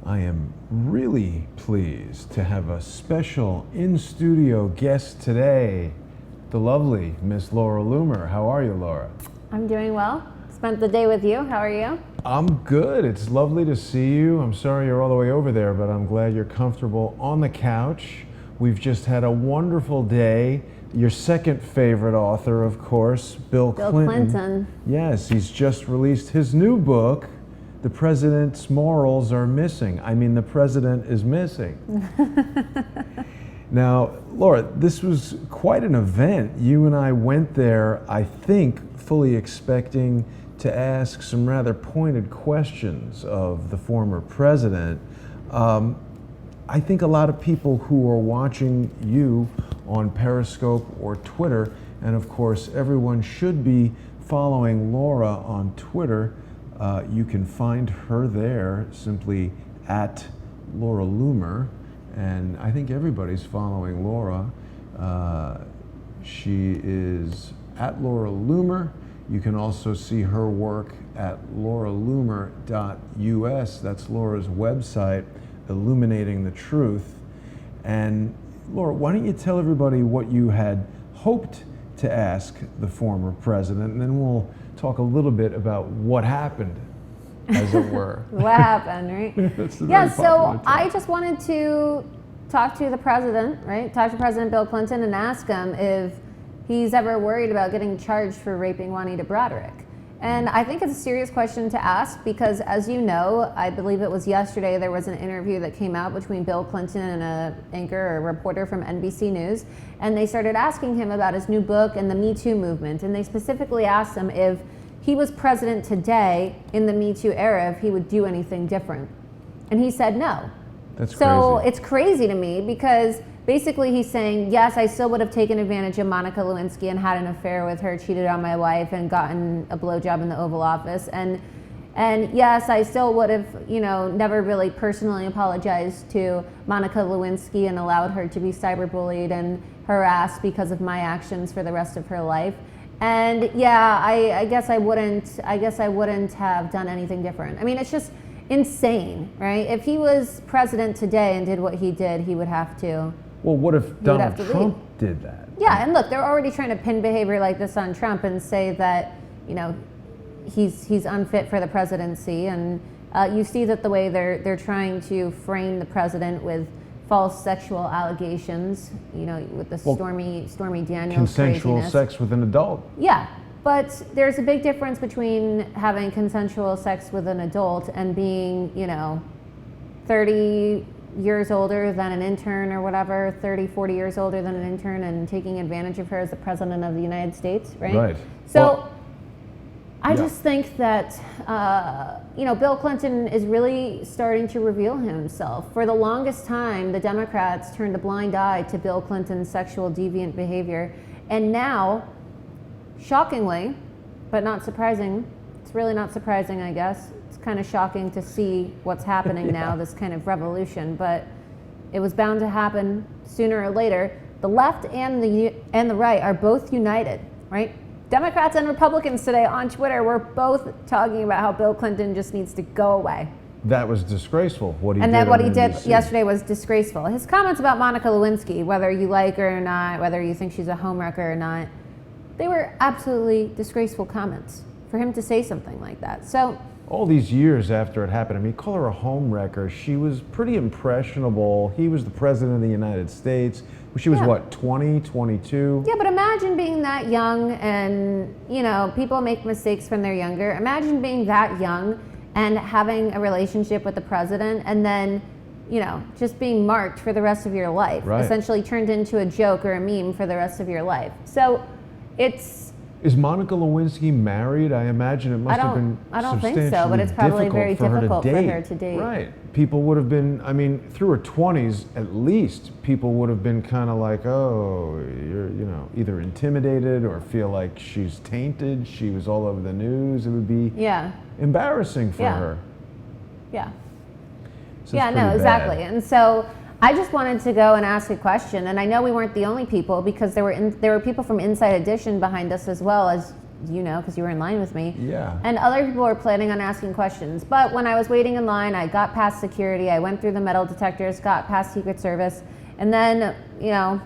I am really pleased to have a special in-studio guest today, the lovely Miss Laura Loomer. How are you, Laura? I'm doing well. Spent the day with you. How are you? I'm good. It's lovely to see you. I'm sorry you're all the way over there, but I'm glad you're comfortable on the couch. We've just had a wonderful day. Your second favorite author, of course, Bill Clinton. Yes, he's just released his new book, The President's Morals Are Missing. I mean, the president is missing. Now, Laura, this was quite an event. You and I went there, I think, fully expecting to ask some rather pointed questions of the former president. I think a lot of people who are watching you on Periscope or Twitter, and of course everyone should be following Laura on Twitter. You can find her there simply at Laura Loomer, and I think everybody's following Laura. She is at Laura Loomer. You can also see her work at lauraloomer.us. That's Laura's website, illuminating the truth. And Laura, why don't you tell everybody what you had hoped to ask the former president, and then we'll talk a little bit about what happened, as it were. What happened, right? Yeah, so I just wanted to talk to the president, right? Talk to President Bill Clinton and ask him if he's ever worried about getting charged for raping Juanita Broderick. And I think it's a serious question to ask because, as you know, I believe it was yesterday, there was an interview that came out between Bill Clinton and an anchor or a reporter from NBC News, and they started asking him about his new book and the Me Too movement. And they specifically asked him if he was president today in the Me Too era, if he would do anything different. And he said no. That's so crazy. It's crazy to me because basically he's saying, yes, I still would have taken advantage of Monica Lewinsky and had an affair with her, cheated on my wife, and gotten a blowjob in the Oval Office. And yes, I still would have, never really personally apologized to Monica Lewinsky and allowed her to be cyberbullied and harassed because of my actions for the rest of her life. And yeah, I guess I wouldn't have done anything different. I mean, it's just insane, right? If he was president today and did what he did, he would have to. Well, what if Donald Trump did that? Yeah, and look, they're already trying to pin behavior like this on Trump and say that, he's unfit for the presidency. And you see that the way they're trying to frame the president with false sexual allegations, with the Stormy Daniels consensual craziness. Sex with an adult. Yeah, but there's a big difference between having consensual sex with an adult and being, 30 years older than an intern or whatever, 30, 40 years older than an intern and taking advantage of her as the president of the United States, right? Right. So I just think that, Bill Clinton is really starting to reveal himself. For the longest time, the Democrats turned a blind eye to Bill Clinton's sexual deviant behavior. And now, shockingly, but not surprising, it's really not surprising, I guess. It's kind of shocking to see what's happening now, this kind of revolution, but it was bound to happen sooner or later. The left and the right are both united, right? Democrats and Republicans today on Twitter were both talking about how Bill Clinton just needs to go away. That was disgraceful, what he did. And then what he did NBC. yesterday was disgraceful. His comments about Monica Lewinsky, whether you like her or not, whether you think she's a homewrecker or not, they were absolutely disgraceful comments for him to say something like that. So all these years after it happened, I mean, call her a homewrecker. She was pretty impressionable. He was the president of the United States. She was what, 20, 22? Yeah, but imagine being that young and, people make mistakes when they're younger. Imagine being that young and having a relationship with the president and then, just being marked for the rest of your life. Right. Essentially turned into a joke or a meme for the rest of your life. So it's... Is Monica Lewinsky married? I imagine it must have been I don't think so, but it's probably very difficult for her to date. Right. People would have been, through her 20s at least, people would have been kind of like, oh, you're, either intimidated or feel like she's tainted. She was all over the news. It would be embarrassing for her. Yeah. So yeah, no, exactly. And so I just wanted to go and ask a question, and I know we weren't the only people because there were people from Inside Edition behind us as well, as you know, because you were in line with me. Yeah. And other people were planning on asking questions. But when I was waiting in line, I got past security, I went through the metal detectors, got past Secret Service, and then, you know,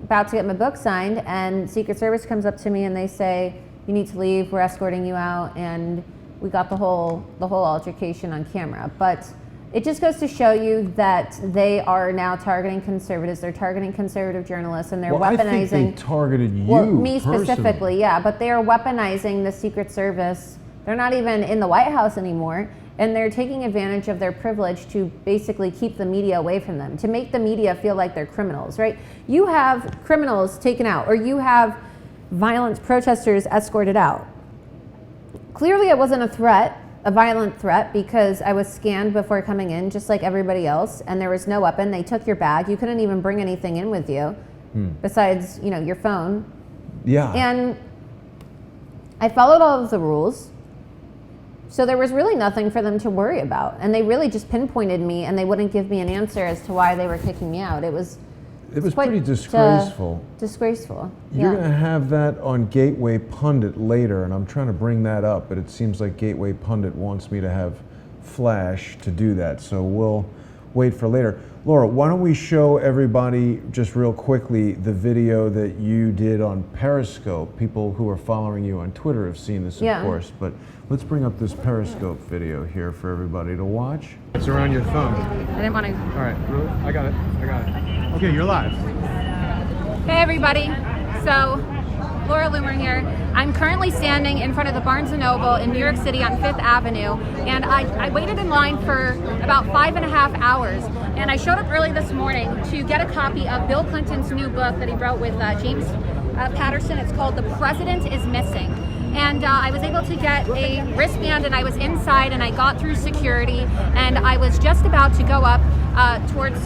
about to get my book signed, and Secret Service comes up to me and they say, you need to leave, we're escorting you out, and we got the whole altercation on camera. But it just goes to show you that they are now targeting conservatives. They're targeting conservative journalists, and they're weaponizing. I think they targeted you. Well, me personally. specifically, yeah. But they are weaponizing the Secret Service. They're not even in the White House anymore, and they're taking advantage of their privilege to basically keep the media away from them, to make the media feel like they're criminals, right? You have criminals taken out, or you have violent protesters escorted out. Clearly, it wasn't a threat. A violent threat, because I was scanned before coming in, just like everybody else, and there was no weapon. They took your bag. You couldn't even bring anything in with you, besides, you know, your phone. Yeah. And I followed all of the rules, so there was really nothing for them to worry about. And they really just pinpointed me, and they wouldn't give me an answer as to why they were kicking me out. It was quite pretty disgraceful. Disgraceful. You're yeah. going to have that on Gateway Pundit later, and I'm trying to bring that up, but it seems like Gateway Pundit wants me to have Flash to do that, so we'll wait for later. Laura, why don't we show everybody just real quickly the video that you did on Periscope. People who are following you on Twitter have seen this, of course, but let's bring up this Periscope video here for everybody to watch. It's around your phone. I didn't want to. All right, I got it. Okay, you're live. Hey everybody, so Laura Loomer here. I'm currently standing in front of the Barnes & Noble in New York City on 5th Avenue, and I waited in line for about 5.5 hours, and I showed up early this morning to get a copy of Bill Clinton's new book that he wrote with James Patterson. It's called The President is Missing. And I was able to get a wristband, and I was inside, and I got through security, and I was just about to go up towards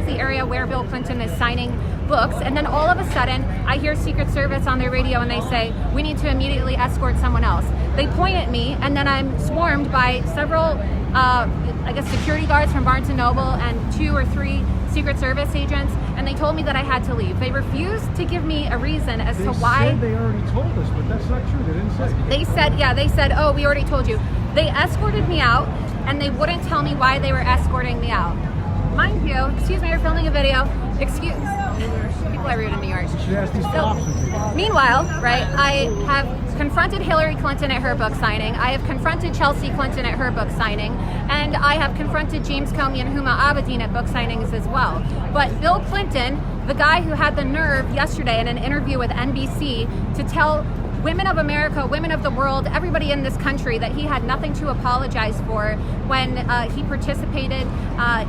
the area where Bill Clinton is signing books, and then all of a sudden I hear Secret Service on their radio, and they say, we need to immediately escort someone else. They point at me, and then I'm swarmed by several I guess security guards from Barnes & Noble and 2 or 3 Secret Service agents, and they told me that I had to leave. They refused to give me a reason as to why. They said they already told us, but that's not true. They didn't say. They said, oh, we already told you. They escorted me out, and they wouldn't tell me why they were escorting me out. Mind you, excuse me, you're filming a video. Excuse, people are rude in New York. Meanwhile, right, I have confronted Hillary Clinton at her book signing. I have confronted Chelsea Clinton at her book signing. And I have confronted James Comey and Huma Abedin at book signings as well. But Bill Clinton, the guy who had the nerve yesterday in an interview with NBC to tell women of America, women of the world, everybody in this country that he had nothing to apologize for when he participated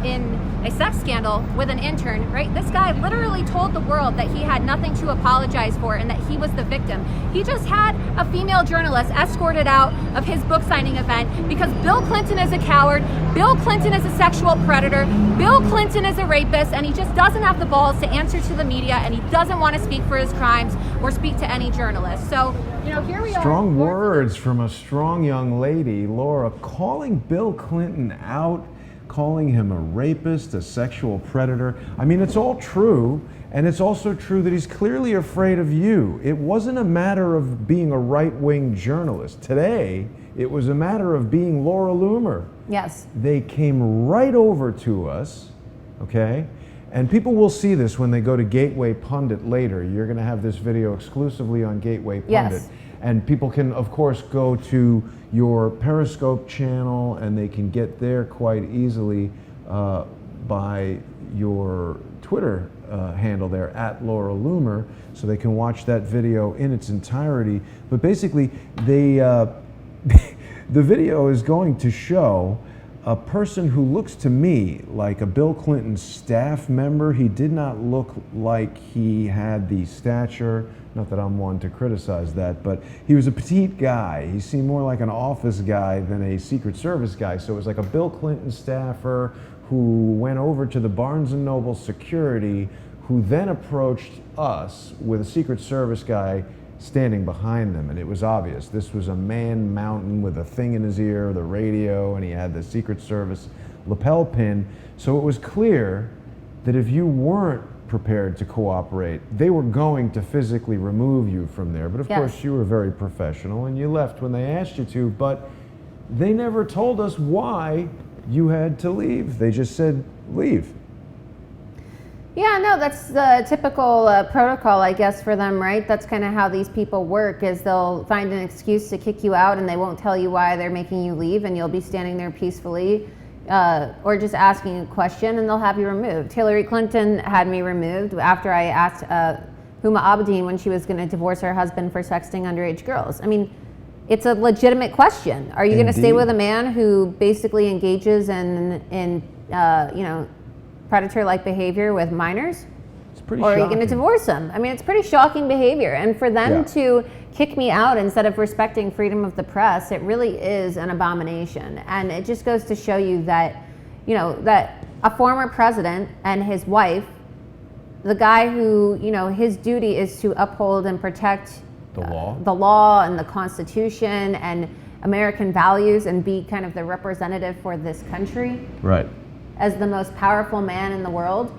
in a sex scandal with an intern, right? This guy literally told the world that he had nothing to apologize for and that he was the victim. He just had a female journalist escorted out of his book signing event because Bill Clinton is a coward, Bill Clinton is a sexual predator, Bill Clinton is a rapist, and he just doesn't have the balls to answer to the media, and he doesn't want to speak for his crimes or speak to any journalist. So, you know, here we are. Strong words from a strong young lady, Laura, calling Bill Clinton out, calling him a rapist, a sexual predator. I mean, it's all true, and it's also true that he's clearly afraid of you. It wasn't a matter of being a right-wing journalist. Today, it was a matter of being Laura Loomer. Yes. They came right over to us, okay? And people will see this when they go to Gateway Pundit later. You're going to have this video exclusively on Gateway Pundit. Yes. And people can, of course, go to your Periscope channel, and they can get there quite easily by your Twitter handle there, at Laura Loomer, so they can watch that video in its entirety. But basically, they, the video is going to show a person who looks to me like a Bill Clinton staff member. He did not look like he had the stature, not that I'm one to criticize that, but he was a petite guy. He seemed more like an office guy than a Secret Service guy. So it was like a Bill Clinton staffer who went over to the Barnes & Noble security, who then approached us with a Secret Service guy standing behind them, and it was obvious. This was a man mountain with a thing in his ear, the radio, and he had the Secret Service lapel pin. So it was clear that if you weren't prepared to cooperate. They were going to physically remove you from there, but of course you were very professional and you left when they asked you to, but they never told us why you had to leave. They just said, leave. Yeah, no, that's the typical protocol, I guess, for them, right? That's kind of how these people work, is they'll find an excuse to kick you out and they won't tell you why they're making you leave, and you'll be standing there peacefully or just asking a question, and they'll have you removed. Hillary Clinton had me removed after I asked Huma Abedin when she was going to divorce her husband for sexting underage girls. I mean, it's a legitimate question. Are you going to stay with a man who basically engages in predator-like behavior with minors? It's pretty or shocking. are you going to divorce him? I mean, it's pretty shocking behavior. And for them to kick me out instead of respecting freedom of the press, it really is an abomination. And it just goes to show you that, that a former president and his wife, the guy who, his duty is to uphold and protect the law and the Constitution and American values and be kind of the representative for this country. Right. As the most powerful man in the world,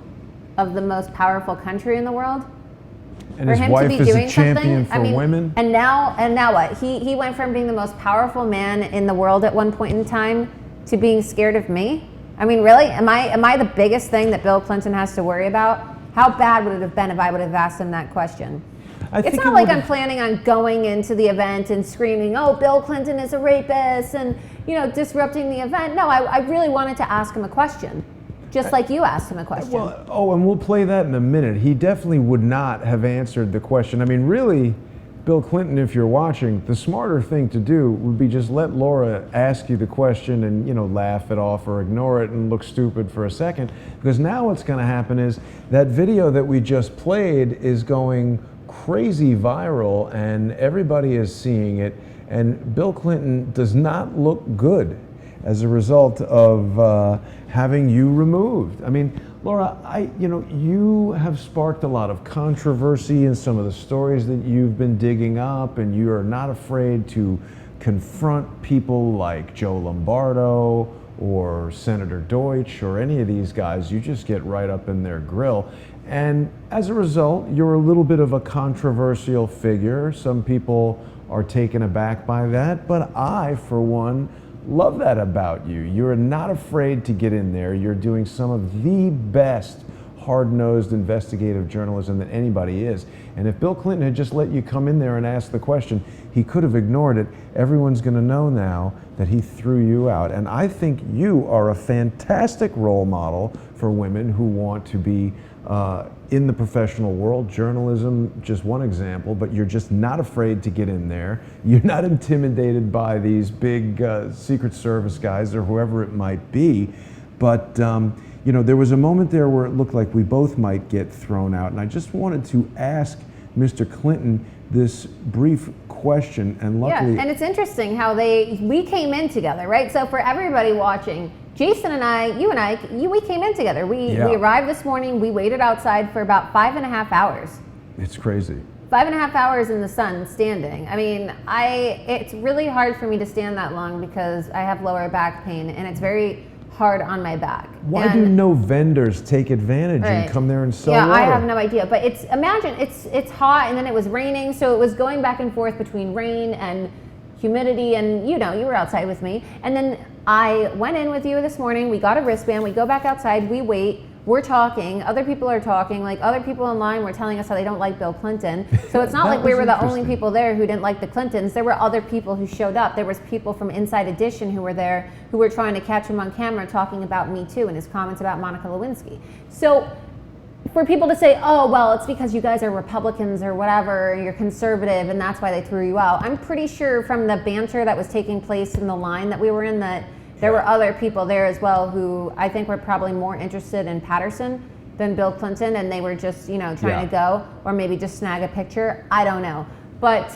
of the most powerful country in the world. And his wife is a champion for women. And now what? He went from being the most powerful man in the world at one point in time to being scared of me. I mean, really? Am I the biggest thing that Bill Clinton has to worry about? How bad would it have been if I would have asked him that question? It's not like I'm planning on going into the event and screaming, oh, Bill Clinton is a rapist and, disrupting the event. No, I really wanted to ask him a question, just like you asked him a question. Well, and we'll play that in a minute. He definitely would not have answered the question. I mean, really, Bill Clinton, if you're watching, the smarter thing to do would be just let Laura ask you the question and, laugh it off or ignore it and look stupid for a second. Because now what's going to happen is that video that we just played is going crazy viral and everybody is seeing it, and Bill Clinton does not look good as a result of having you removed. I mean, Laura, you have sparked a lot of controversy in some of the stories that you've been digging up, and you are not afraid to confront people like Joe Lombardo or Senator Deutsch or any of these guys. You just get right up in their grill. And as a result, you're a little bit of a controversial figure. Some people are taken aback by that, but I, for one, love that about you. You're not afraid to get in there. You're doing some of the best hard-nosed investigative journalism that anybody is. And if Bill Clinton had just let you come in there and ask the question, he could have ignored it. Everyone's going to know now that he threw you out. And I think you are a fantastic role model for women who want to be in the professional world. Journalism, just one example, but you're just not afraid to get in there. You're not intimidated by these big Secret Service guys or whoever it might be. But there was a moment there where it looked like we both might get thrown out. And I just wanted to ask Mr. Clinton this brief question, and luckily... Yeah, and it's interesting how we came in together, right? So for everybody watching, Jason and I, we came in together. We arrived this morning, we waited outside for about 5.5 hours. It's crazy. 5.5 hours in the sun, standing. I mean, it's really hard for me to stand that long because I have lower back pain, and it's very hard on my back. Why do no vendors take advantage and come there and sell water? I have no idea. But imagine it's hot, and then it was raining, so it was going back and forth between rain and humidity, and you were outside with me. And then I went in with you this morning, we got a wristband, we go back outside, we wait, we're talking, other people are talking, like other people in line were telling us how they don't like Bill Clinton. So it's not like we were the only people there who didn't like the Clintons. There were other people who showed up. There was people from Inside Edition who were there who were trying to catch him on camera talking about Me Too and his comments about Monica Lewinsky. So for people to say, oh, well, it's because you guys are Republicans or whatever, you're conservative and that's why they threw you out. I'm pretty sure from the banter that was taking place in the line that we were in that there were other people there as well who I think were probably more interested in Patterson than Bill Clinton, and they were just, trying to go or maybe just snag a picture. I don't know. But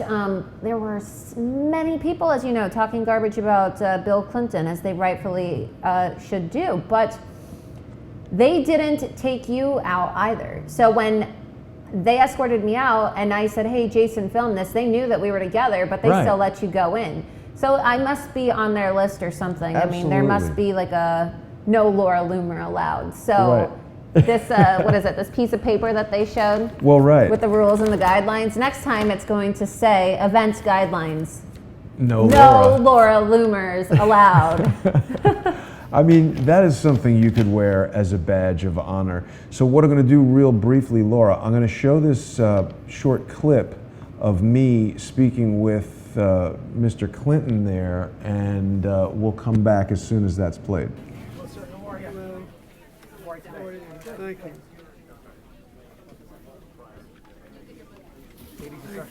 there were many people, as you know, talking garbage about Bill Clinton, as they rightfully should do. But they didn't take you out either. So when they escorted me out and I said, hey, Jason, film this, they knew that we were together, but they still let you go in. So I must be on their list or something. Absolutely. I mean, there must be like a no Laura Loomer allowed. So this what is it? This piece of paper that they showed. Well, right. With the rules and the guidelines. Next time, it's going to say events guidelines. No Laura Loomers allowed. I mean, that is something you could wear as a badge of honor. So what I'm going to do real briefly, Laura, I'm going to show this short clip of me speaking with Mr. Clinton there, and we'll come back as soon as that's played. Hello, sir. How are you? Hello. Thank you.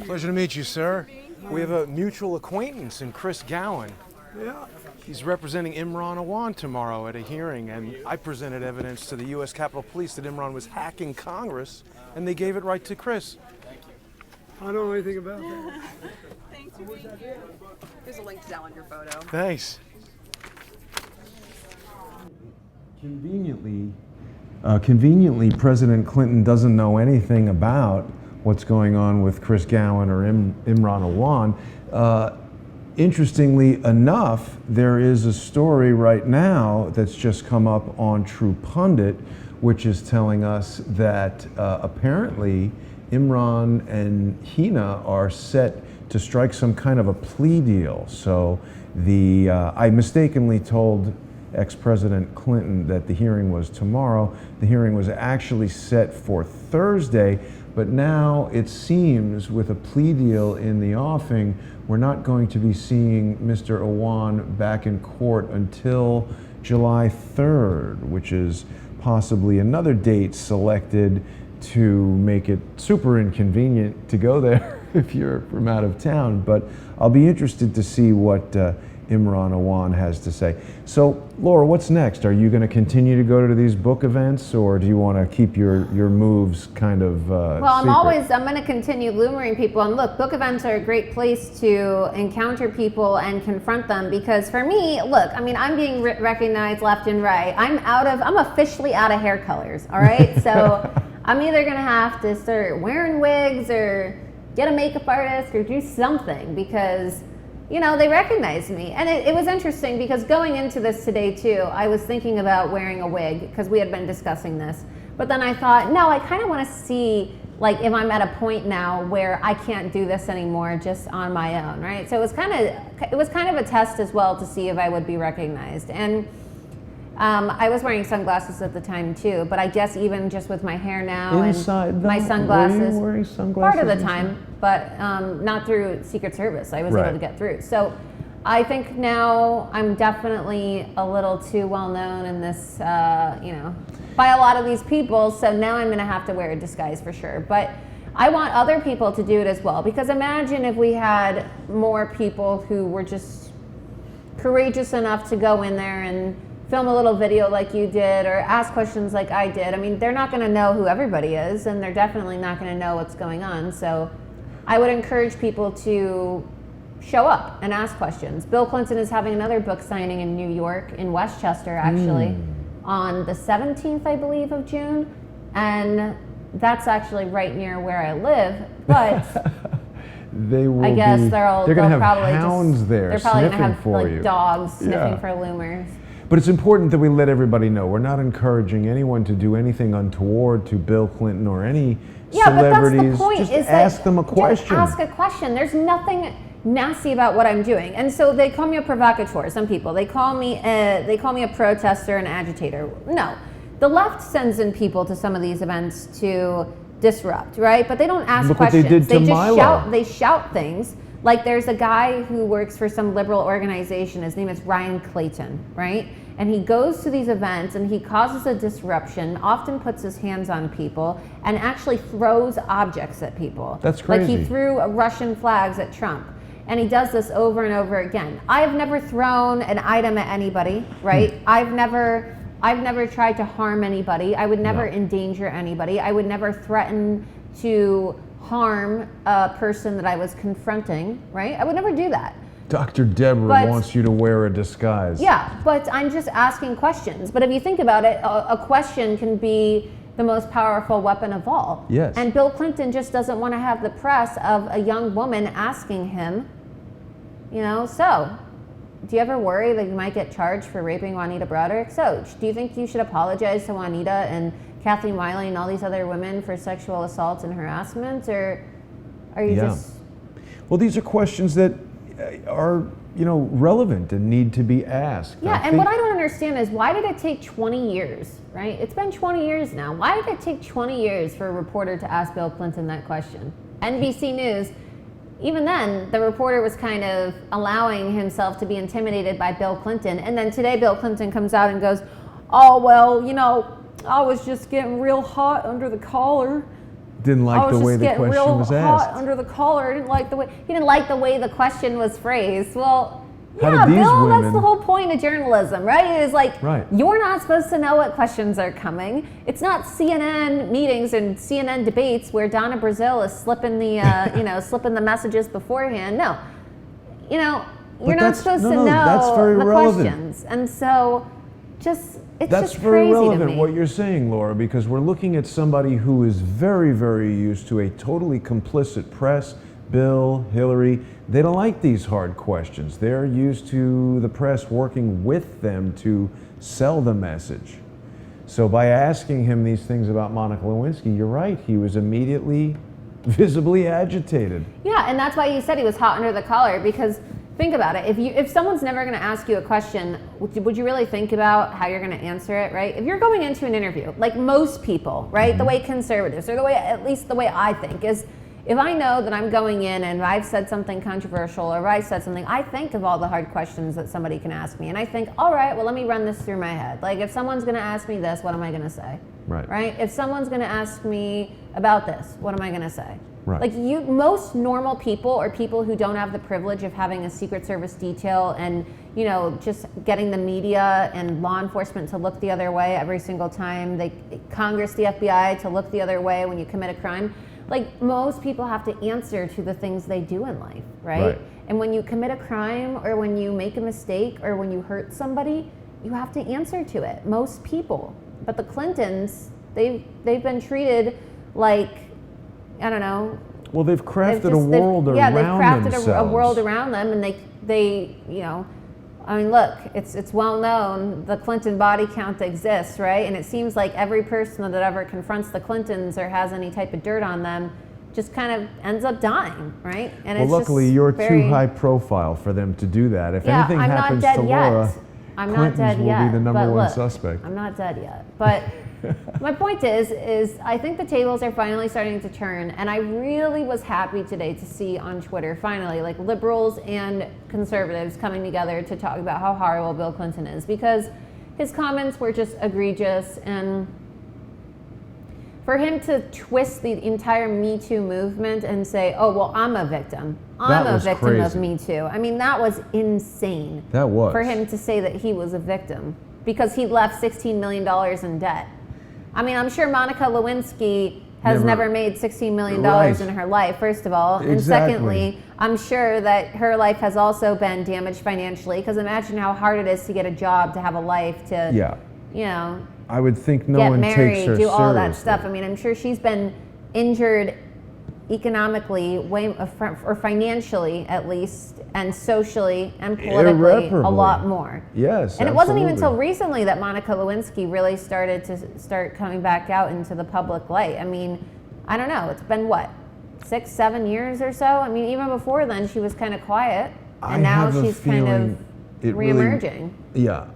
Pleasure to meet you, sir. We have a mutual acquaintance in Chris Gowan. Yeah. He's representing Imran Awan tomorrow at a hearing, and I presented evidence to the U.S. Capitol Police that Imran was hacking Congress, and they gave it right to Chris. I don't know anything about that. Thanks for being here. There's a link to download your photo. Thanks. Conveniently, President Clinton doesn't know anything about what's going on with Chris Gowan or Imran Awan. Interestingly enough, there is a story right now that's just come up on True Pundit, which is telling us that apparently Imran and Hina are set to strike some kind of a plea deal. So I mistakenly told ex-President Clinton that the hearing was tomorrow. The hearing was actually set for Thursday, but now it seems with a plea deal in the offing, we're not going to be seeing Mr. Awan back in court until July 3rd, which is possibly another date selected to make it super inconvenient to go there if you're from out of town. But I'll be interested to see what Imran Awan has to say. So, Laura, what's next? Are you going to continue to go to these book events, or do you want to keep your moves kind of Well, secret? I'm going to continue loomering people. And look, book events are a great place to encounter people and confront them, because for me, look, I mean, I'm being recognized left and right. I'm officially out of hair colors, all right? So I'm either going to have to start wearing wigs or get a makeup artist or do something, because you know, they recognized me. And it was interesting because going into this today too, I was thinking about wearing a wig because we had been discussing this. But then I thought, no, I kind of want to see like if I'm at a point now where I can't do this anymore just on my own, right? So it was kind of a test as well to see if I would be recognized. And I was wearing sunglasses at the time too, but I guess even just with my hair now and my sunglasses, were you wearing sunglasses part of the time, but not through Secret Service. I was able to get through. So I think now I'm definitely a little too well known in this, you know, by a lot of these people. So now I'm going to have to wear a disguise for sure. But I want other people to do it as well, because imagine if we had more people who were just courageous enough to go in there and film a little video like you did or ask questions like I did. I mean, they're not going to know who everybody is, and they're definitely not going to know what's going on. So I would encourage people to show up and ask questions. Bill Clinton is having another book signing in New York, in Westchester actually, on the 17th, I believe, of June. And that's actually right near where I live. But I guess they're going to have hounds there they're probably sniffing going to have for like you. dogs sniffing for loomers. But it's important that we let everybody know we're not encouraging anyone to do anything untoward to Bill Clinton or any celebrities. But that's the point. Just is ask that, them a question. Just ask a question. There's nothing nasty about what I'm doing, and so they call me a provocateur. Some people they call me a protester, an agitator. No, the left sends in people to some of these events to disrupt, right? But they don't ask Look questions. What they did to just Milo. They shout things. Like there's a guy who works for some liberal organization. His name is Ryan Clayton, right? And he goes to these events and he causes a disruption, often puts his hands on people, and actually throws objects at people. That's crazy. Like he threw Russian flags at Trump. And he does this over and over again. I've never thrown an item at anybody, right? I've never tried to harm anybody. I would never endanger anybody. I would never threaten to harm a person that I was confronting, right? I would never do that. Dr. Deborah wants you to wear a disguise. Yeah, but I'm just asking questions. But if you think about it, a question can be the most powerful weapon of all. Yes. And Bill Clinton just doesn't want to have the press of a young woman asking him, you know, so, do you ever worry that you might get charged for raping Juanita Broderick? So, do you think you should apologize to Juanita and Kathleen Wiley and all these other women for sexual assaults and harassment, or are you just? Well, these are questions that are, relevant and need to be asked. Yeah, and what I don't understand is why did it take 20 years, right? It's been 20 years now. Why did it take 20 years for a reporter to ask Bill Clinton that question? NBC News, even then, the reporter was kind of allowing himself to be intimidated by Bill Clinton. And then today, Bill Clinton comes out and goes, oh, well, I was just getting real hot under the collar. Didn't like the way the question was asked. Hot under the collar. He didn't like the way the question was phrased. Well, How yeah, did these Bill, women- that's the whole point of journalism, right? It is like, Right. You're not supposed to know what questions are coming. It's not CNN meetings and CNN debates where Donna Brazile is slipping the, slipping the messages beforehand. No, you're not supposed to know that's very the relevant. questions, and so it's That's just very crazy relevant to me. what you're saying, Laura, because we're looking at somebody who is very, very used to a totally complicit press. Bill, Hillary, they don't like these hard questions. They're used to the press working with them to sell the message. So by asking him these things about Monica Lewinsky, you're right, he was immediately visibly agitated. Yeah, and that's why you said he was hot under the collar, because think about it. If someone's never going to ask you a question, would you really think about how you're going to answer it, right? If you're going into an interview, like most people, right, the way conservatives, or at least the way I think, is if I know that I'm going in and I've said something controversial or I've said something, I think of all the hard questions that somebody can ask me. And I think, all right, well, let me run this through my head. Like, if someone's going to ask me this, what am I going to say? Right? If someone's going to ask me about this, what am I going to say? Right. Like, most normal people, or people who don't have the privilege of having a Secret Service detail and, just getting the media and law enforcement to look the other way every single time, Congress, the FBI to look the other way when you commit a crime. Like, most people have to answer to the things they do in life, right? And when you commit a crime, or when you make a mistake, or when you hurt somebody, you have to answer to it. Most people. But the Clintons, they've been treated like, I don't know. Well, they've crafted a world around themselves. They've crafted a world around them, and they I mean, look, it's well known the Clinton body count exists, right? And it seems like every person that ever confronts the Clintons or has any type of dirt on them just kind of ends up dying, right? And well, luckily, you're too high profile for them to do that. If anything happens to Laura, Clintons will be the number one suspect. I'm not dead yet. But my point is I think the tables are finally starting to turn, and I really was happy today to see on Twitter, finally, like, liberals and conservatives coming together to talk about how horrible Bill Clinton is, because his comments were just egregious, and for him to twist the entire Me Too movement and say, oh, well, I'm a victim. I'm a victim of Me Too. I mean, that was insane. That was. For him to say that he was a victim because he left $16 million in debt. I mean, I'm sure Monica Lewinsky has never made $16 million in her life, first of all. And secondly, I'm sure that her life has also been damaged financially, because imagine how hard it is to get a job, to have a life, to, I would think no get one married, takes her do all that seriously. stuff. I mean, I'm sure she's been injured economically, or financially at least, and socially and politically a lot more. Yes, and it wasn't even absolutely. until recently that Monica Lewinsky really started coming back out into the public light. I mean, I don't know, it's been what, 6-7 years or so? I mean, even before then she was kind of quiet, and now she's kind of reemerging.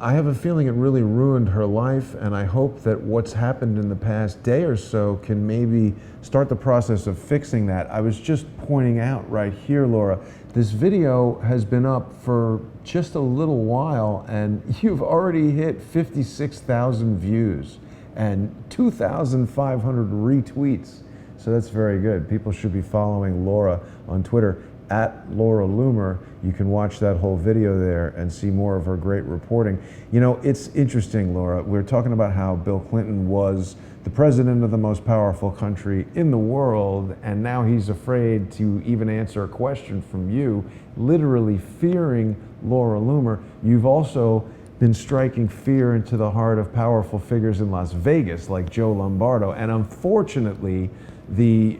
I have a feeling it really ruined her life, and I hope that what's happened in the past day or so can maybe start the process of fixing that. I was just pointing out right here, Laura, this video has been up for just a little while, and you've already hit 56,000 views and 2,500 retweets. So that's very good. People should be following Laura on Twitter at Laura Loomer. You can watch that whole video there and see more of her great reporting. It's interesting, Laura. We're talking about how Bill Clinton was the president of the most powerful country in the world, and now he's afraid to even answer a question from you, literally fearing Laura Loomer. You've also been striking fear into the heart of powerful figures in Las Vegas, like Joe Lombardo, and unfortunately, the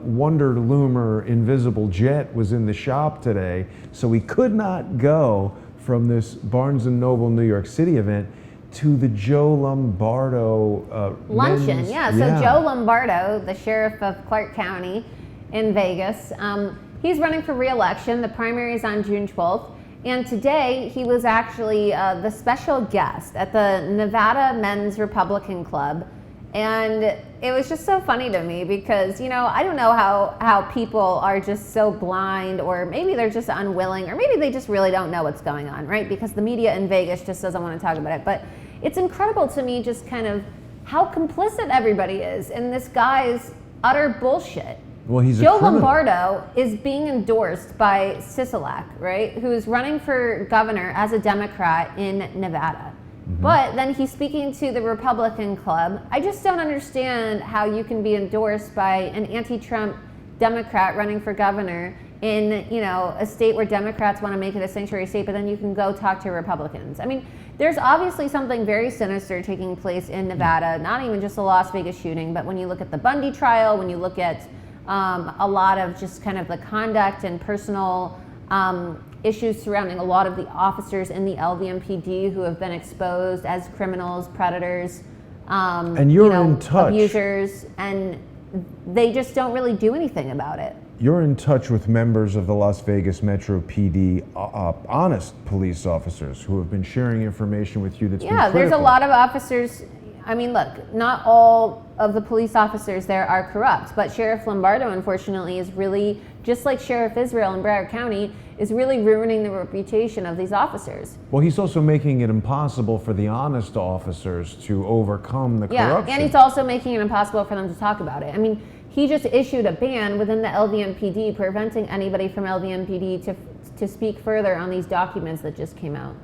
Wonder Loomer invisible jet was in the shop today, so we could not go from this Barnes & Noble New York City event to the Joe Lombardo luncheon. men's- Yeah, so Joe Lombardo, the sheriff of Clark County in Vegas, he's running for re-election. The primary is on June 12th. And today he was actually the special guest at the Nevada Men's Republican Club. And it was just so funny to me because, you know, I don't know how people are just so blind, or maybe they're just unwilling, or maybe they just really don't know what's going on, right? Because the media in Vegas just doesn't want to talk about it. But it's incredible to me just kind of how complicit everybody is in this guy's utter bullshit. Well, he's Joe a criminal. Lombardo is being endorsed by Sisolak, right? Who is running for governor as a Democrat in Nevada. But then he's speaking to the Republican club. I just don't understand how you can be endorsed by an anti-Trump Democrat running for governor in, you know, a state where Democrats want to make it a sanctuary state, but then you can go talk to Republicans. I mean, there's obviously something very sinister taking place in Nevada, not even just the Las Vegas shooting, but when you look at the Bundy trial, when you look at a lot of just kind of the conduct and personal issues surrounding a lot of the officers in the LVMPD who have been exposed as criminals, predators, And you're in touch. abusers, and they just don't really do anything about it. You're in touch with members of the Las Vegas Metro PD, honest police officers who have been sharing information with you that's been Yeah, there's a critical. lot of officers. I mean, look, not all of the police officers there are corrupt, but Sheriff Lombardo, unfortunately, is really, just like Sheriff Israel in Broward County, is really ruining the reputation of these officers. Well, he's also making it impossible for the honest officers to overcome the Yeah, corruption. and he's also making it impossible for them to talk about it. I mean, he just issued a ban within the LVMPD preventing anybody from LVMPD to speak further on these documents that just came out.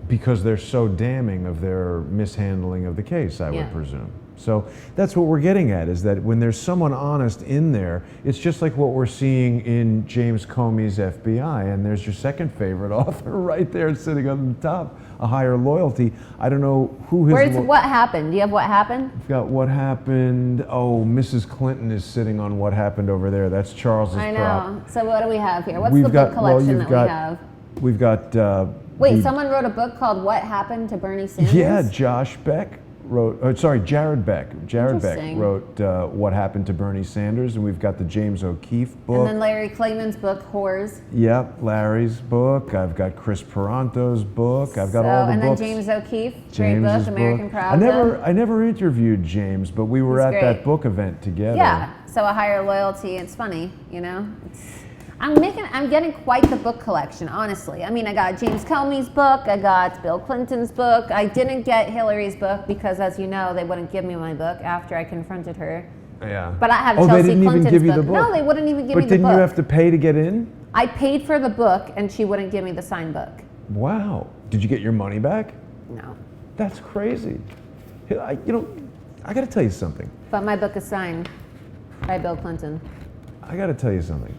Because they're so damning of their mishandling of the case, I Yeah. would presume. So that's what we're getting at, is that when there's someone honest in there, it's just like what we're seeing in James Comey's FBI, and there's your second favorite author right there sitting on the top, A Higher Loyalty. I don't know who his... Where's What Happened? Do you have What Happened? We've got What Happened. Oh, Mrs. Clinton is sitting on What Happened over there. That's Charles's I prop. know. So what do we have here? What's We've the got- book collection you've that got- we have? We've got... Wait, the- someone wrote a book called What Happened to Bernie Sanders? Yeah, Josh Beck wrote, Jared Beck. Jared Beck Interesting. wrote What Happened to Bernie Sanders, and we've got the James O'Keefe book. And then Larry Klayman's book, Whores. Yep, Larry's book. I've got Chris Peranto's book. I've got all the and books. then James O'Keefe, great James's book, American book. I Pravda. never interviewed James, but we were He's at great. that book event together. Yeah, so A Higher Loyalty. It's funny, you know. I'm getting quite the book collection, honestly. I mean, I got James Comey's book, I got Bill Clinton's book. I didn't get Hillary's book because, as you know, they wouldn't give me my book after I confronted her. Yeah. But I have Oh, Chelsea they didn't Clinton's even give you book. the book. No, they wouldn't even give But me the didn't book. you have to pay to get in? I paid for the book, and she wouldn't give me the signed book. Wow. Did you get your money back? No, That's crazy. I got to tell you something. but my book is signed by Bill Clinton. I got to tell you something.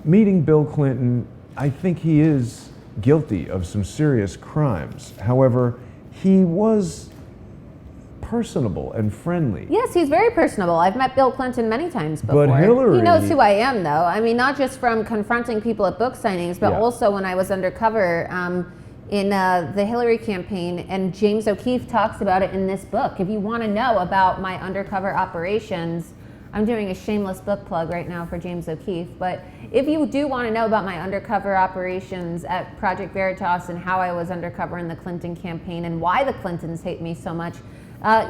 Meeting Bill Clinton, I think he is guilty of some serious crimes. However, he was personable and friendly. Yes, he's very personable. I've met Bill Clinton many times before. But Hillary- He knows who I am, though. I mean, not just from confronting people at book signings, but Yeah. also when I was undercover in the Hillary campaign. And James O'Keefe talks about it in this book. If you want to know about my undercover operations, I'm doing a shameless book plug right now for James O'Keefe. But if you do want to know about my undercover operations at Project Veritas and how I was undercover in the Clinton campaign and why the Clintons hate me so much,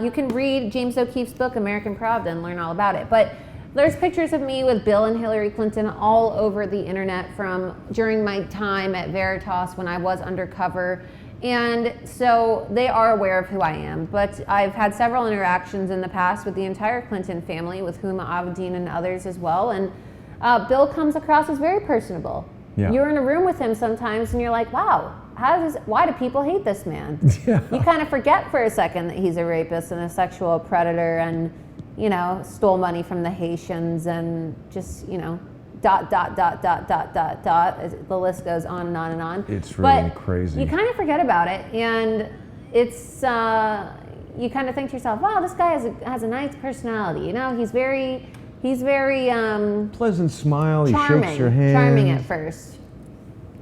you can read James O'Keefe's book, American Pravda, and learn all about it. But there's pictures of me with Bill and Hillary Clinton all over the internet from during my time at Veritas when I was undercover. And so they are aware of who I am. But I've had several interactions in the past with the entire Clinton family, with Huma Abedin and others as well. And Bill comes across as very personable. Yeah. You're in a room with him sometimes and you're like, wow, why do people hate this man? Yeah. You kind of forget for a second that he's a rapist and a sexual predator and, stole money from the Haitians and just, dot. The list goes on and on and on. It's really But crazy. You kind of forget about it, and it's you kind of think to yourself, wow, this guy has a nice personality. He's very Pleasant smile, he charming, shakes your hand. charming at first.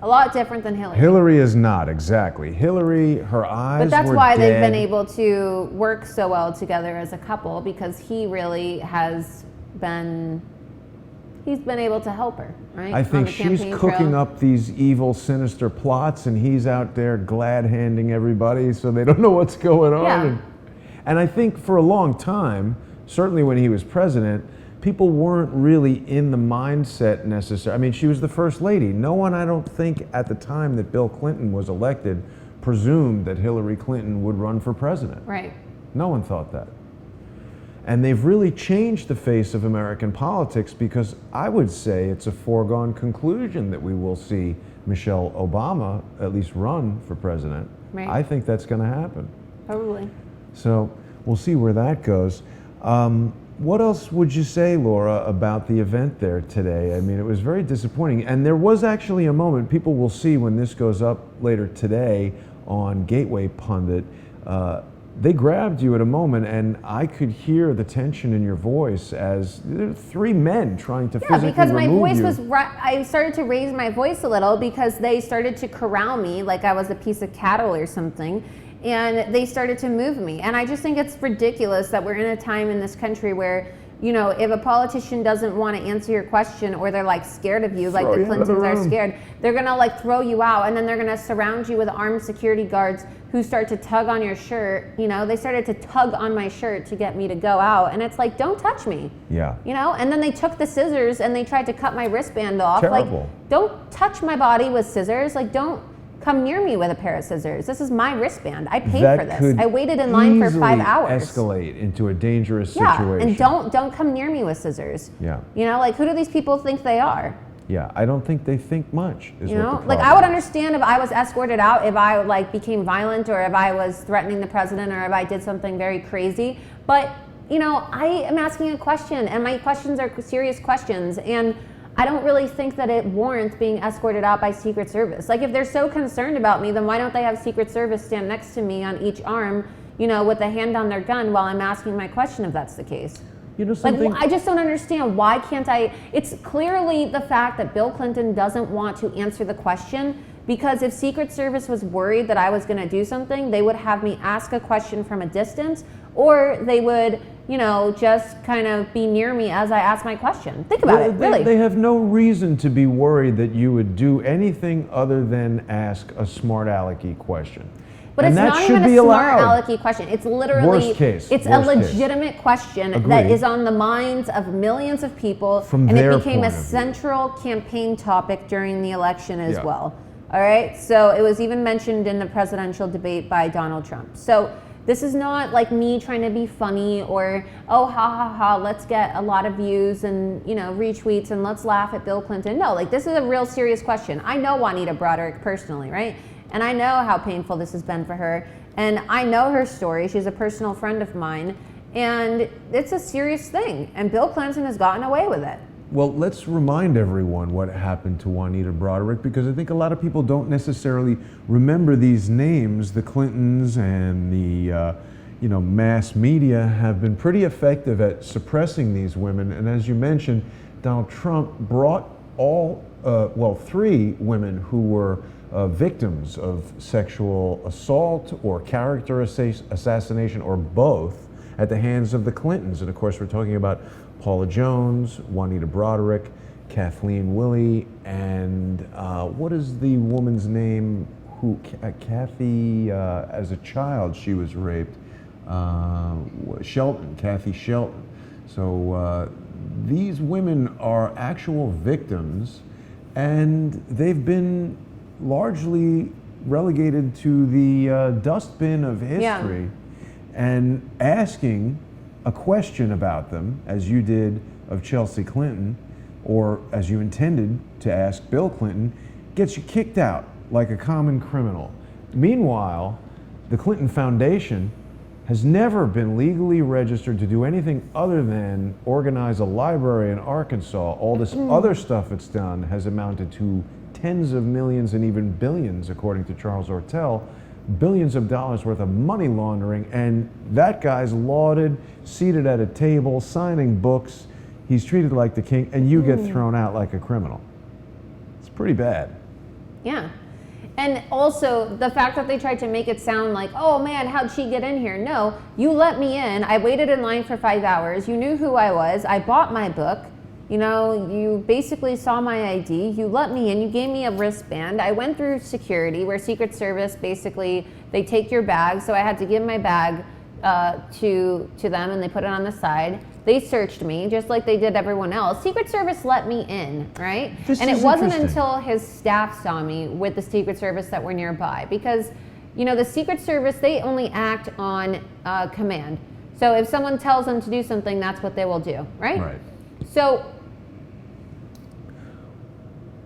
A lot different than Hillary. Hillary is not, exactly. Hillary, her eyes But that's were why they've dead. been able to work so well together as a couple, because he really has been, he's been able to help her, right? I On think the she's campaign cooking trail. up these evil, sinister plots, and he's out there glad-handing everybody so they don't know what's going on. Yeah. And I think for a long time, certainly when he was president, people weren't really in the mindset necessary. I mean, she was the first lady. No one, I don't think, at the time that Bill Clinton was elected, presumed that Hillary Clinton would run for president. Right. No one thought that. And they've really changed the face of American politics, because I would say it's a foregone conclusion that we will see Michelle Obama at least run for president. Right. I think that's going to happen. Probably. So we'll see where that goes. What else would you say, Laura, about the event there today? I mean, it was very disappointing. And there was actually a moment, people will see when this goes up later today on Gateway Pundit, they grabbed you at a moment, and I could hear the tension in your voice as there were three men trying to physically Because my remove voice you. was, I started to raise my voice a little because they started to corral me like I was a piece of cattle or something. And they started to move me. And I just think it's ridiculous that we're in a time in this country where, you know, if a politician doesn't want to answer your question, or they're like scared of you, like Throw the you out of the Clintons are room. scared, they're gonna like throw you out, and then they're gonna surround you with armed security guards who start to tug on your shirt. You know, they started to tug on my shirt to get me to go out. And it's like, don't touch me. Yeah. You know, and then they took the scissors and they tried to cut my wristband off. Terrible. Like, don't touch my body with scissors. Like, don't come near me with a pair of scissors. This is my wristband. I paid That for this. could I waited in line for 5 easily hours. escalate into a dangerous Yeah, situation. and don't come near me with scissors. Yeah. You know, like, who do these people think they are? Yeah, I don't think they think much. Is You what know, the like, I problem would is. understand if I was escorted out, if I like became violent, or if I was threatening the president, or if I did something very crazy. But, you know, I am asking a question, and my questions are serious questions, and I don't really think that it warrants being escorted out by Secret Service. Like, if they're so concerned about me, then why don't they have Secret Service stand next to me on each arm, you know, with a hand on their gun while I'm asking my question, if that's the case? You know Like, something? I just don't understand. Why can't I? It's clearly the fact that Bill Clinton doesn't want to answer the question, because if Secret Service was worried that I was going to do something, they would have me ask a question from a distance, or they would, you know, just kind of be near me as I ask my question. Think about it, really. They have no reason to be worried that you would do anything other than ask a smart alecky question. But And it's that not should even be a smart allowed. alecky question. It's literally, Worst case, it's worst a case. legitimate question that Agreed. is on the minds of millions of people, From and their it became a point of view. central campaign topic during the election as Yeah. well. All right, so it was even mentioned in the presidential debate by Donald Trump. So this is not like me trying to be funny, or, oh, ha ha ha, let's get a lot of views and, you know, retweets, and let's laugh at Bill Clinton. No, like, this is a real serious question. I know Juanita Broderick personally, right? And I know how painful this has been for her. And I know her story. She's a personal friend of mine. And it's a serious thing. And Bill Clinton has gotten away with it. Well, let's remind everyone what happened to Juanita Broderick, because I think a lot of people don't necessarily remember these names. The Clintons and the you know, mass media have been pretty effective at suppressing these women. And as you mentioned, Donald Trump brought all, well, 3 women who were victims of sexual assault or character assassination, or both, at the hands of the Clintons. And of course, we're talking about Paula Jones, Juanita Broderick, Kathleen Willey, and what is the woman's name who, Kathy, as a child she was raped, Shelton, Kathy Shelton. So these women are actual victims, and they've been largely relegated to the dustbin of history. And asking a question about them, as you did of Chelsea Clinton, or as you intended to ask Bill Clinton, gets you kicked out like a common criminal. Meanwhile, the Clinton Foundation has never been legally registered to do anything other than organize a library in Arkansas. All this other stuff it's done has amounted to tens of millions and even billions, according to Charles Ortel, billions of dollars worth of money laundering, and that guy's lauded, seated at a table, signing books. He's treated like the king, and you get thrown out like a criminal. It's pretty bad. Yeah. And also the fact that they tried to make it sound like, oh man, how'd she get in here? No, you let me in. I waited in line for 5 hours. You knew who I was. I bought my book. You know, you basically saw my ID. You let me in. You gave me a wristband. I went through security, where Secret Service basically, they take your bag. So I had to give my bag to them, and they put it on the side. They searched me just like they did everyone else. Secret Service let me in, right? And it wasn't until his staff saw me with the Secret Service that were nearby, because, you know, the Secret Service, they only act on command. So if someone tells them to do something, that's what they will do, right? Right. So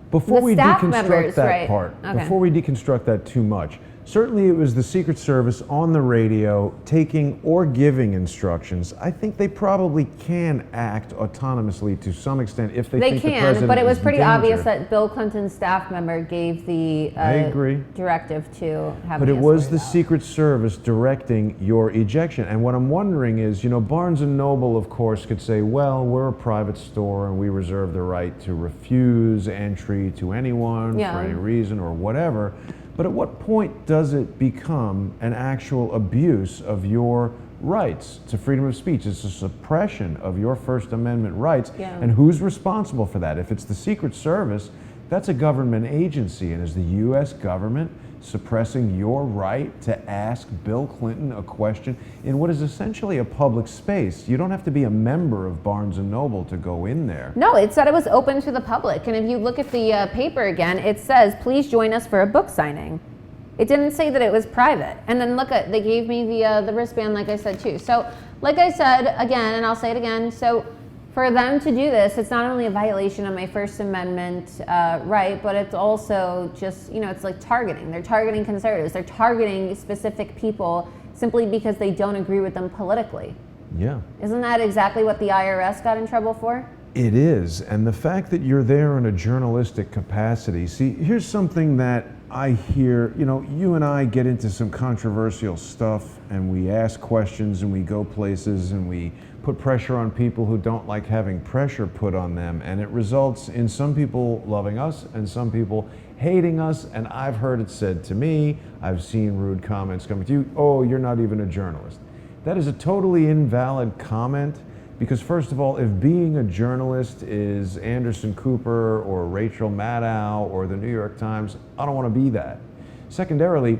before we deconstruct that right. part, Okay. before we deconstruct that too much, certainly it was the Secret Service on the radio taking or giving instructions. I think they probably can act autonomously to some extent if they think the president can, but it was is in pretty danger. obvious that Bill Clinton's staff member gave the I agree. directive to have But me it was escorted the out. Secret Service directing your ejection. And what I'm wondering is, you know, Barnes & Noble, of course, could say, well, we're a private store and we reserve the right to refuse entry to anyone for any reason or whatever. But at what point does it become an actual abuse of your rights to freedom of speech? It's a suppression of your First Amendment rights. Yeah. And who's responsible for that? If it's the Secret Service, that's a government agency. And is the U.S. government suppressing your right to ask Bill Clinton a question in what is essentially a public space? You don't have to be a member of Barnes & Noble to go in there. No, it said it was open to the public. And if you look at the paper again, it says, please join us for a book signing. It didn't say that it was private. And then look at, they gave me the wristband, like I said, too. So, like I said, again, and I'll say it again, so for them to do this, it's not only a violation of my First Amendment right, but it's also just, you know, it's like targeting. They're targeting conservatives. They're targeting specific people simply because they don't agree with them politically. Yeah. Isn't that exactly what the IRS got in trouble for? It is, and the fact that you're there in a journalistic capacity. See, here's something that I hear, you know, you and I get into some controversial stuff, and we ask questions, and we go places, and we put pressure on people who don't like having pressure put on them, and it results in some people loving us and some people hating us. And I've heard it said to me, I've seen rude comments coming to you, oh, you're not even a journalist. That is a totally invalid comment. Because first of all, if being a journalist is Anderson Cooper or Rachel Maddow or the New York Times, I don't want to be that. Secondarily,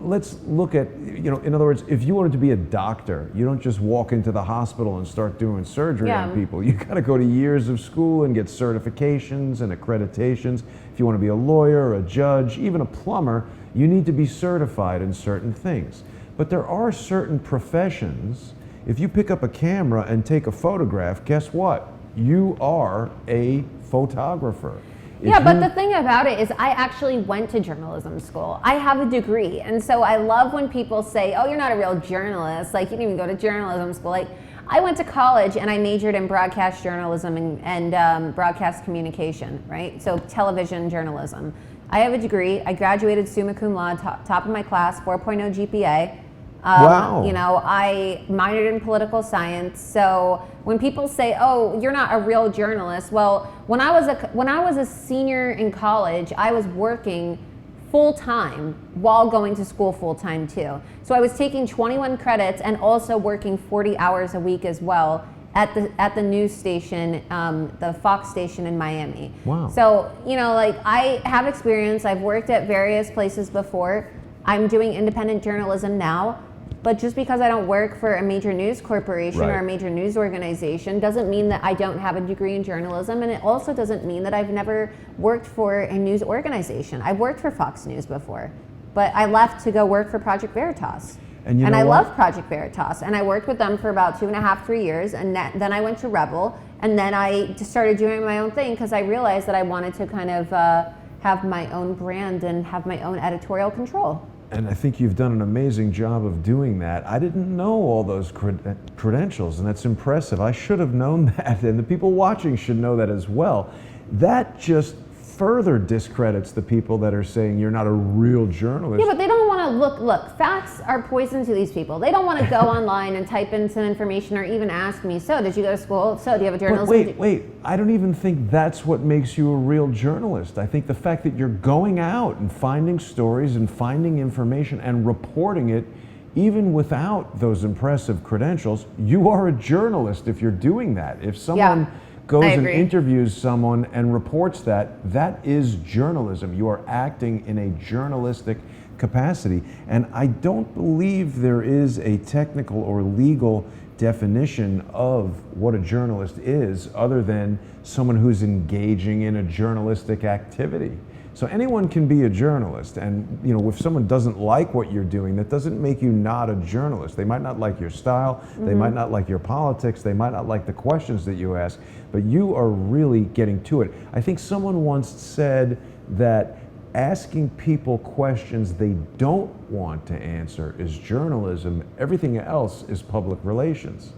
let's look at, you know, in other words, if you wanted to be a doctor, you don't just walk into the hospital and start doing surgery on people. You got to go to years of school and get certifications and accreditations. If you want to be a lawyer, a judge, even a plumber, you need to be certified in certain things. But there are certain professions. If you pick up a camera and take a photograph, guess what? You are a photographer. Yeah, but the thing about it is I actually went to journalism school. I have a degree. And so I love when people say, oh, you're not a real journalist. Like, you didn't even go to journalism school. Like, I went to college and I majored in broadcast journalism and broadcast communication, right? So television journalism. I have a degree. I graduated summa cum laude, top of my class, 4.0 GPA. Wow. You know, I minored in political science. So when people say, "Oh, you're not a real journalist," well, when I was a senior in college, I was working full time while going to school full time too. So I was taking 21 credits and also working 40 hours a week as well at the news station, the Fox station in Miami. Wow. So, you know, like, I have experience. I've worked at various places before. I'm doing independent journalism now. But just because I don't work for a major news corporation or a major news organization doesn't mean that I don't have a degree in journalism, and it also doesn't mean that I've never worked for a news organization. I've worked for Fox News before, but I left to go work for Project Veritas. And, I love Project Veritas, and I worked with them for about 2.5, 3 years, and then I went to Rebel, and then I just started doing my own thing because I realized that I wanted to kind of have my own brand and have my own editorial control. And I think you've done an amazing job of doing that. I didn't know all those credentials, and that's impressive. I should have known that, and the people watching should know that as well. That just further discredits the people that are saying you're not a real journalist. Yeah, but they don't want to look, facts are poison to these people. They don't want to go online and type in some information or even ask me, so did you go to school? So do you have a journalism? But wait, I don't even think that's what makes you a real journalist. I think the fact that you're going out and finding stories and finding information and reporting it, even without those impressive credentials, you are a journalist if you're doing that. If someone goes and interviews someone and reports that, that is journalism. You are acting in a journalistic capacity. And I don't believe there is a technical or legal definition of what a journalist is other than someone who's engaging in a journalistic activity. So anyone can be a journalist, and if someone doesn't like what you're doing, that doesn't make you not a journalist. They might not like your style, they might not like your politics, they might not like the questions that you ask, but you are really getting to it. I think someone once said that asking people questions they don't want to answer is journalism. Everything else is public relations.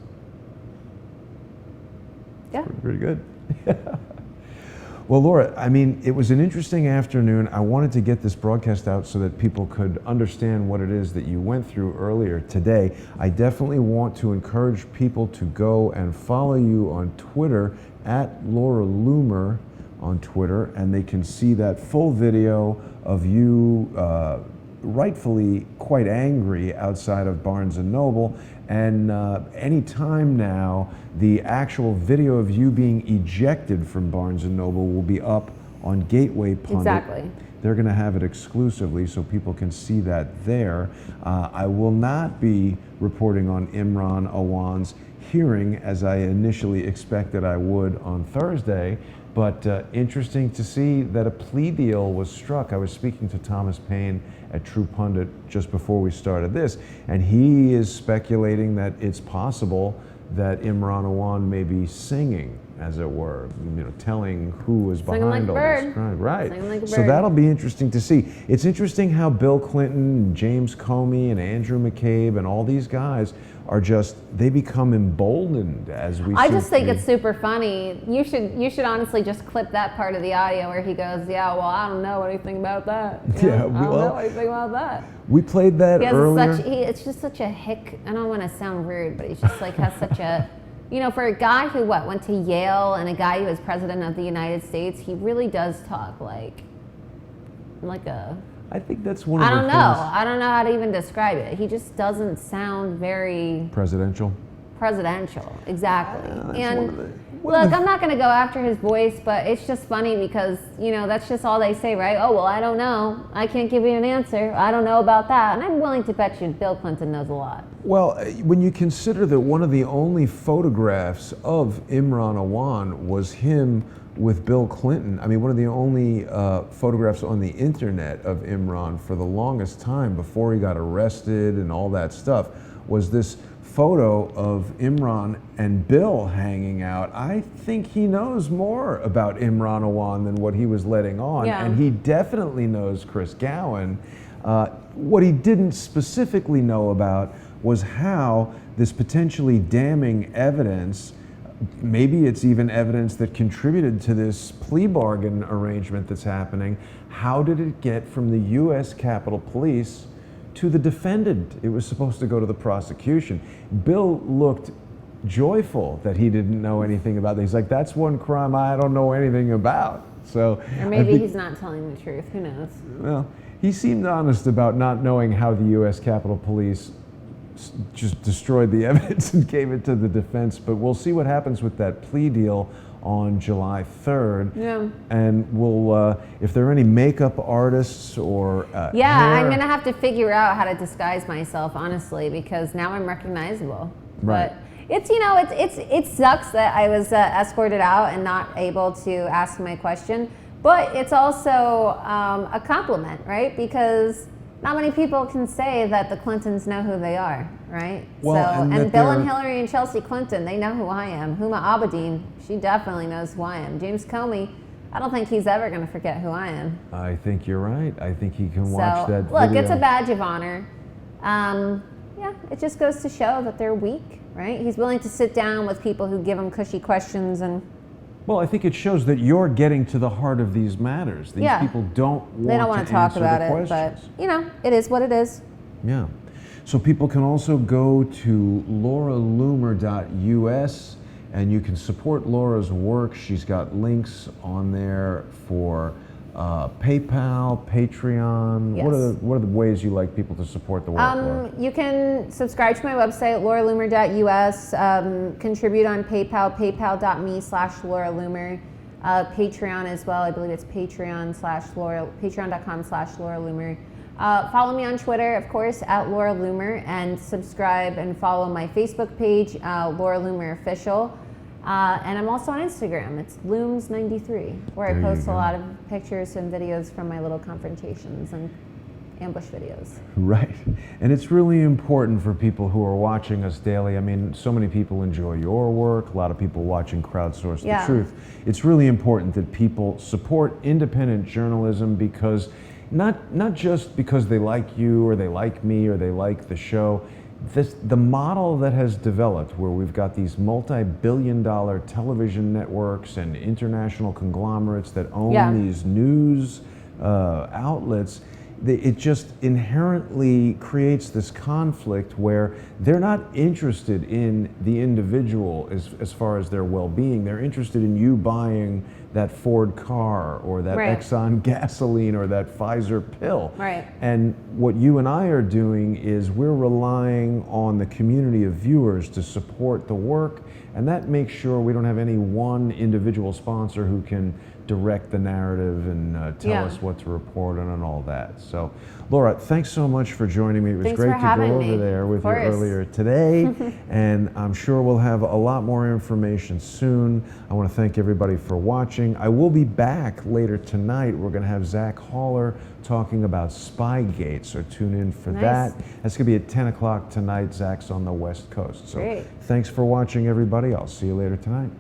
Yeah. Pretty good. Well, Laura, I mean, it was an interesting afternoon. I wanted to get this broadcast out so that people could understand what it is that you went through earlier today. I definitely want to encourage people to go and follow you on Twitter at Laura Loomer on Twitter, and they can see that full video of you rightfully quite angry outside of Barnes & Noble. And any time now, the actual video of you being ejected from Barnes & Noble will be up on Gateway Pundit. Exactly. They're going to have it exclusively so people can see that there. I will not be reporting on Imran Awan's hearing as I initially expected I would on Thursday, but interesting to see that a plea deal was struck. I was speaking to Thomas Paine at True Pundit just before we started this, and he is speculating that it's possible that Imran Awan may be singing, as it were, telling who was behind all this crime. Right. Like so that'll be interesting to see. It's interesting how Bill Clinton, James Comey, and Andrew McCabe, and all these guys are they become emboldened as we. I just think it's super funny. You should honestly just clip that part of the audio where he goes, "Yeah, well, I don't know anything about that. I don't know anything about that." We played that earlier. It's just such a hick. I don't want to sound rude, but he's just like has such a, for a guy who went to Yale and a guy who was president of the United States, he really does talk like a. I think that's one of the things. I don't know how to even describe it. He just doesn't sound very presidential. Exactly. Look, I'm not going to go after his voice, but it's just funny because, that's just all they say, right? Oh, well, I don't know. I can't give you an answer. I don't know about that. And I'm willing to bet you Bill Clinton knows a lot. Well, when you consider that one of the only photographs of Imran Awan was him with Bill Clinton. I mean, one of the only photographs on the internet of Imran for the longest time before he got arrested and all that stuff was this photo of Imran and Bill hanging out. I think he knows more about Imran Awan than what he was letting on. Yeah. And he definitely knows Chris Gowan. What he didn't specifically know about was how this potentially damning evidence, maybe it's even evidence that contributed to this plea bargain arrangement that's happening, how did it get from the U.S. Capitol Police to the defendant? It was supposed to go to the prosecution. Bill looked joyful that he didn't know anything about it. He's like, that's one crime I don't know anything about. So, or maybe he's not telling the truth, who knows? Well, he seemed honest about not knowing how the U.S. Capitol Police just destroyed the evidence and gave it to the defense, but we'll see what happens with that plea deal on July 3rd. Yeah. And we'll, if there are any makeup artists or I'm going to have to figure out how to disguise myself, honestly, because now I'm recognizable. Right. But it sucks that I was escorted out and not able to ask my question, but it's also a compliment, right? Because not many people can say that the Clintons know who they are, right? Well, and Bill and Hillary and Chelsea Clinton, they know who I am. Huma Abedin, she definitely knows who I am. James Comey, I don't think he's ever going to forget who I am. I think you're right. I think he can watch that video. Look, it's a badge of honor. It just goes to show that they're weak, right? He's willing to sit down with people who give him cushy questions and Well, I think it shows that you're getting to the heart of these matters. These Yeah. people don't want They don't want to talk answer about the it, but questions. you know, it is what it is. Yeah. So people can also go to lauraloomer.us and you can support Laura's work. She's got links on there for PayPal, Patreon. Yes. What are the ways you like people to support the work, Laura? You can subscribe to my website, lauraloomer.us, contribute on PayPal, paypal.me/lauraloomer, Patreon as well. I believe it's patreon.com/lauraloomer. Follow me on Twitter, of course, at Laura Loomer, and subscribe and follow my Facebook page, Laura Loomer Official. And I'm also on Instagram. It's Looms93, where I There you post a go. lot of pictures and videos from my little confrontations and ambush videos. Right. And it's really important for people who are watching us daily. I mean, so many people enjoy your work, a lot of people watching Crowdsource Yeah. the Truth. It's really important that people support independent journalism because not just because they like you or they like me or they like the show. The model that has developed where we've got these multi-billion-dollar television networks and international conglomerates that own Yeah. these news outlets, it just inherently creates this conflict where they're not interested in the individual as far as their well-being. They're interested in you buying that Ford car or that Right. Exxon gasoline or that Pfizer pill. Right. And what you and I are doing is we're relying on the community of viewers to support the work, and that makes sure we don't have any one individual sponsor who can direct the narrative and tell Yeah. us what to report on and all that. So, Laura, thanks so much for joining me. It was Thanks great for to go having over me. there with Of you course. earlier today, and I'm sure we'll have a lot more information soon. I want to thank everybody for watching. I will be back later tonight. We're going to have Zach Haller talking about Spygate, so tune in for Nice. that. That's going to be at 10 o'clock tonight. Zach's on the West Coast. So Great. thanks for watching, everybody. I'll see you later tonight.